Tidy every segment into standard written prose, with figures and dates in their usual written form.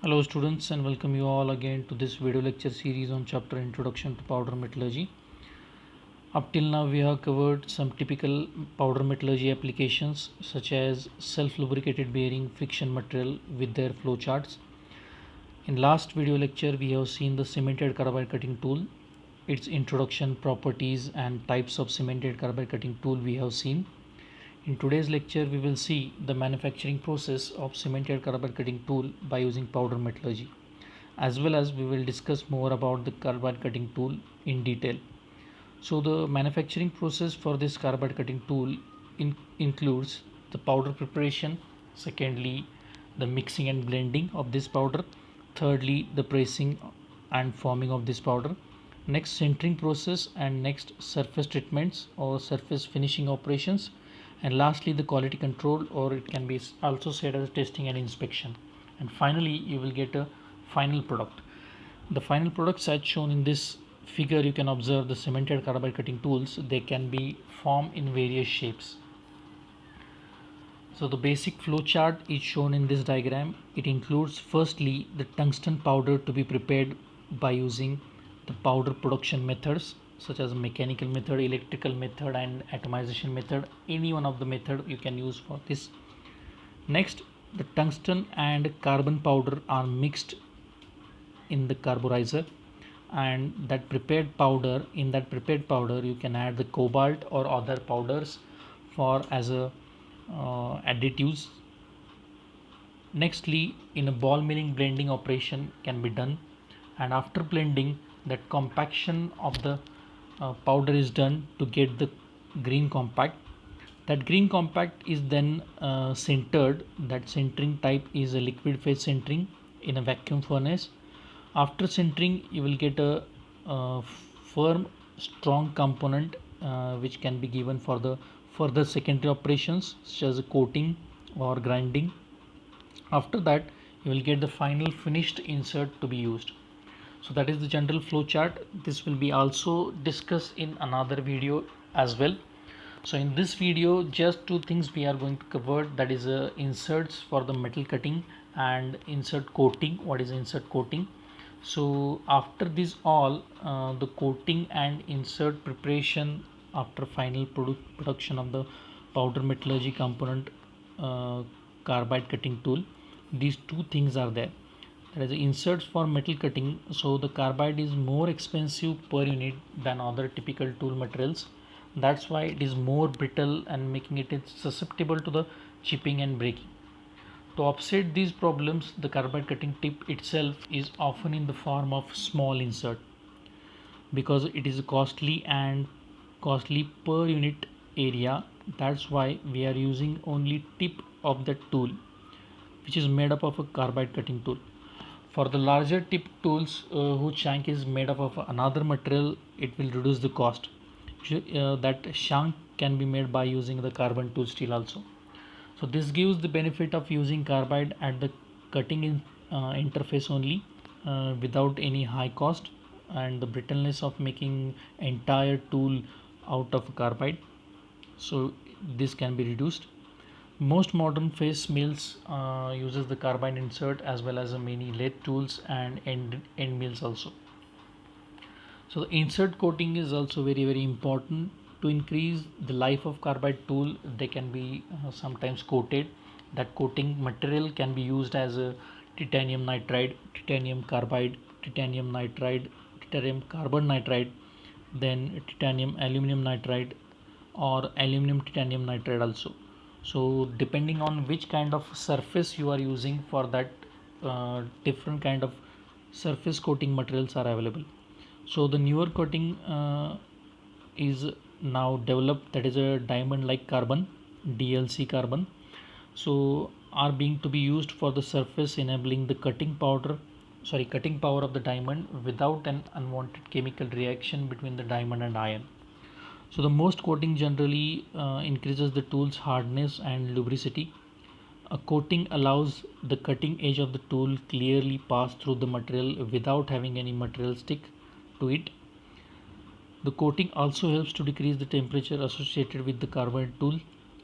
Hello students, and welcome you all again to this video lecture series on chapter Introduction to Powder Metallurgy. Up till now we have covered some typical powder metallurgy applications such as self-lubricated bearing friction material with their flow charts. In last video lecture we have seen the cemented carbide cutting tool, its introduction, properties and types of cemented carbide cutting tool we have seen. In today's lecture we will see the manufacturing process of cemented carbide cutting tool by using powder metallurgy, as well as we will discuss more about the carbide cutting tool in detail. So the manufacturing process for this carbide cutting tool includes the powder preparation, secondly the mixing and blending of this powder, thirdly the pressing and forming of this powder, next sintering process, and next surface treatments or surface finishing operations, and lastly the quality control, or it can be also said as testing and inspection. And finally you will get a final product. The final products as shown in this figure, you can observe the cemented carbide cutting tools. They can be formed in various shapes. So the basic flow chart is shown in this diagram. It includes firstly the tungsten powder to be prepared by using the powder production methods such as mechanical method, electrical method and atomization method. Any one of the method you can use for this. Next, the tungsten and carbon powder are mixed in the carburizer, and that prepared powder, in that prepared powder you can add the cobalt or other powders for as a additives. Nextly, in a ball milling blending operation can be done, and after blending, that compaction of the powder is done to get the green compact. That green compact is then sintered. That sintering type is a liquid phase sintering in a vacuum furnace. After sintering you will get a firm strong component which can be given for the further secondary operations such as coating or grinding. After that you will get the final finished insert to be used. So that is the general flow chart. This will be also discussed in another video as well. So in this video just two things we are going to cover, that is inserts for the metal cutting and insert coating. What is insert coating? So after this all the coating and insert preparation after final production of the powder metallurgy component uh, carbide cutting tool, these two things are there. There is inserts for metal cutting. So the carbide is more expensive per unit than other typical tool materials. That's why it is more brittle and making it susceptible to the chipping and breaking. To offset these problems, the carbide cutting tip itself is often in the form of small insert because it is costly per unit area. That's why we are using only tip of the tool, which is made up of a carbide cutting tool. For the larger tip tools whose shank is made up of another material, it will reduce the cost. That shank can be made by using the carbon tool steel also. So this gives the benefit of using carbide at the cutting interface only without any high cost, and the brittleness of making entire tool out of carbide, so this can be reduced. Most modern face mills uses the carbide insert as well as many lathe tools and end mills also. So the insert coating is also very important. To increase the life of carbide tool, they can be sometimes coated. That coating material can be used as a titanium nitride, titanium carbide, titanium nitride, titanium carbon nitride, then titanium aluminum nitride, or aluminum titanium nitride also. So depending on which kind of surface you are using, for that different kind of surface coating materials are available. So the newer coating is now developed, that is a diamond like carbon, DLC carbon. So are being to be used for the surface, enabling the cutting power of the diamond without an unwanted chemical reaction between the diamond and iron. So the most coating generally increases the tool's hardness and lubricity. A coating allows the cutting edge of the tool clearly pass through the material without having any material stick to it. The coating also helps to decrease the temperature associated with the carbide tool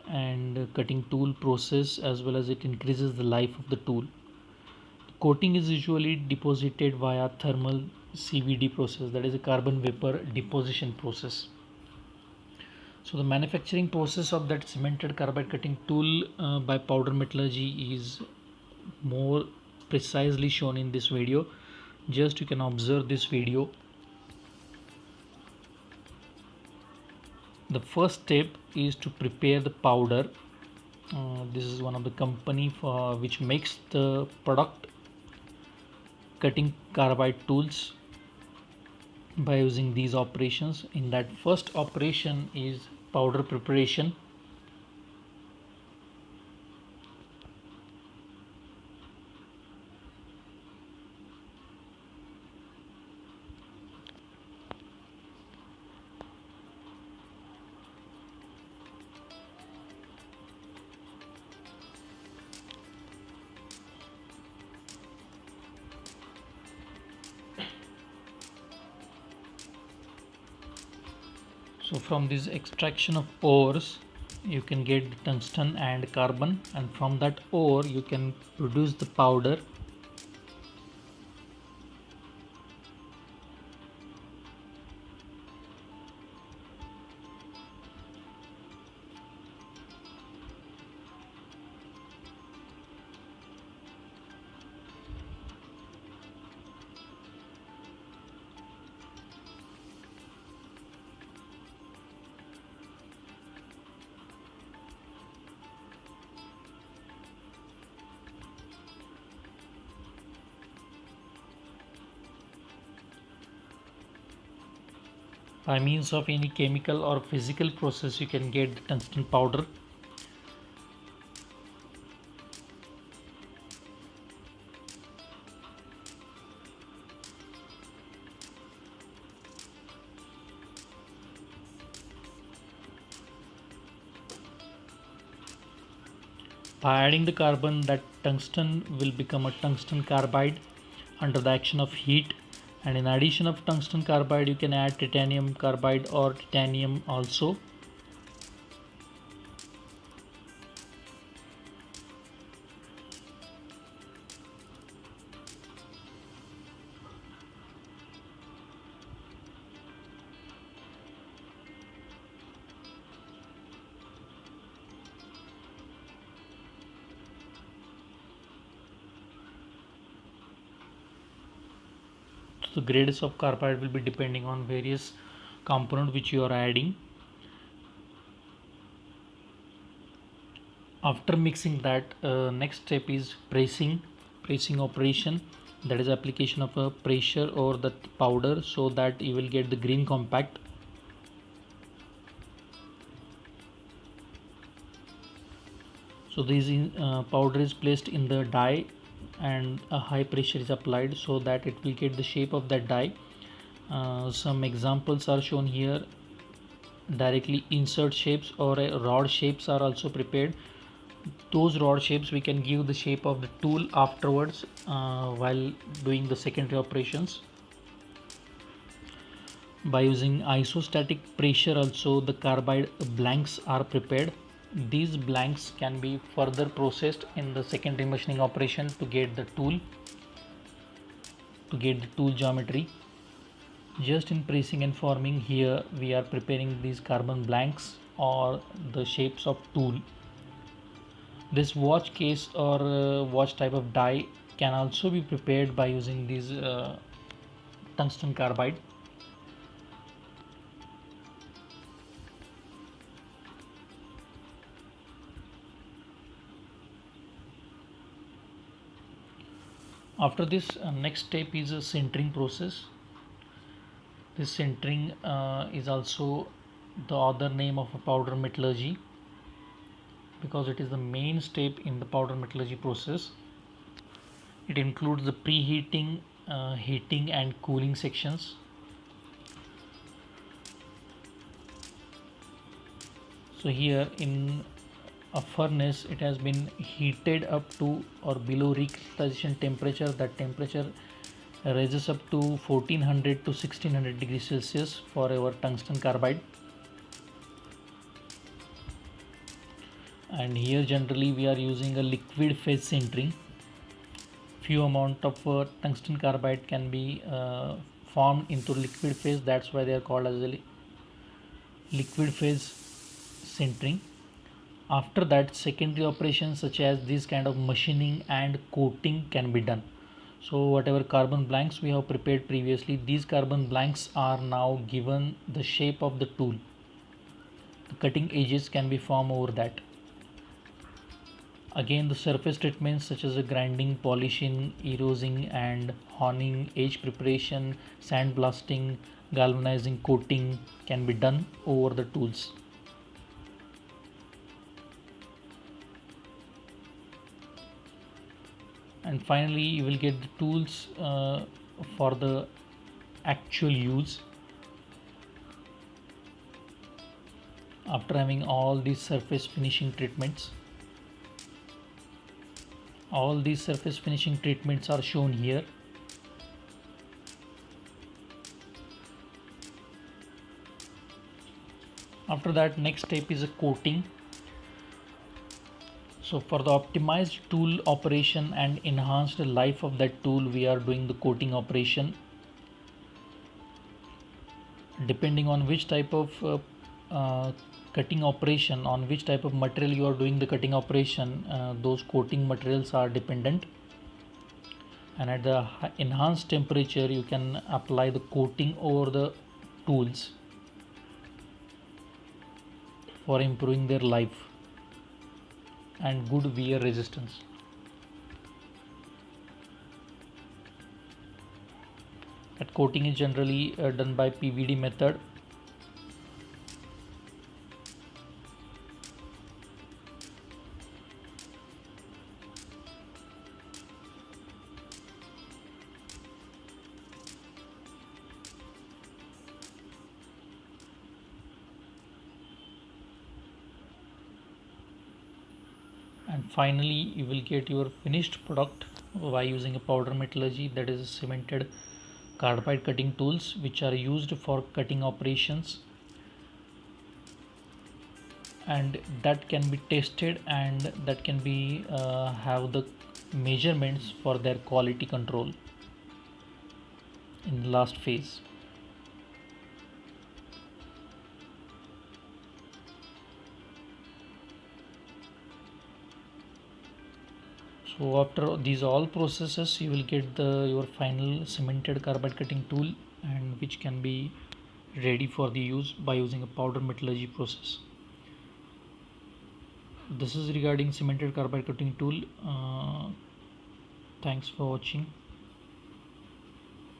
and cutting tool process, as well as it increases the life of the tool. coating is usually deposited via thermal CVD process, that is a carbon vapor deposition process. So the manufacturing process of that cemented carbide cutting tool by powder metallurgy is more precisely shown in this video. Just you can observe this video. The first step is to prepare the powder. This is one of the company for which makes the product cutting carbide tools by using these operations. In that first operation is powder preparation. So from this extraction of ores you can get the tungsten and carbon, and from that ore you can produce the powder. By means of any chemical or physical process you can get the tungsten powder. By adding the carbon, that tungsten will become a tungsten carbide under the action of heat, and in addition of tungsten carbide you can add titanium carbide or titanium also. So the grades of carbide will be depending on various component which you are adding. After mixing that, next step is pressing operation, that is application of a pressure over the powder so that you will get the green compact. So this powder is placed in the die and a high pressure is applied so that it will get the shape of that die. Some examples are shown here. Directly insert shapes or rod shapes are also prepared. Those rod shapes we can give the shape of the tool afterwards while doing the secondary operations. By using isostatic pressure also the carbide blanks are prepared. These blanks can be further processed in the secondary machining operation to get the tool geometry. Just in pressing and forming, here we are preparing these carbon blanks or the shapes of tool. This watch case or watch type of die can also be prepared by using these tungsten carbide. After this, next step is a sintering process. This sintering is also the other name of a powder metallurgy because it is the main step in the powder metallurgy process. It includes the preheating, heating and cooling sections. So here in a furnace it has been heated up to or below recrystallization temperature. That temperature raises up to 1400 to 1600 degrees Celsius for our tungsten carbide. And here generally we are using a liquid phase sintering. few amount of tungsten carbide can be formed into liquid phase. That's why they are called as a liquid phase sintering. After that, secondary operations such as this kind of machining and coating can be done. So whatever carbon blanks we have prepared previously, these carbon blanks are now given the shape of the tool. The cutting edges can be formed over that. Again, the surface treatments such as grinding, polishing, erasing and honing, edge preparation, sandblasting, galvanizing, coating can be done over the tools. And finally, you will get the tools for the actual use. After having all these surface finishing treatments, all these surface finishing treatments are shown here. After that, next step is a coating. So for the optimized tool operation and enhanced life of that tool, we are doing the coating operation. Depending on which type of cutting operation, on which type of material you are doing the cutting operation, those coating materials are dependent. And at the enhanced temperature, you can apply the coating over the tools for improving their life and good wear resistance. That coating is generally done by PVD method. And finally, you will get your finished product by using a powder metallurgy, that is cemented carbide cutting tools, which are used for cutting operations, and that can be tested and that can be have the measurements for their quality control in the last phase. So after these all processes, you will get your final cemented carbide cutting tool, and which can be ready for the use by using a powder metallurgy process. This is regarding cemented carbide cutting tool. Thanks for watching.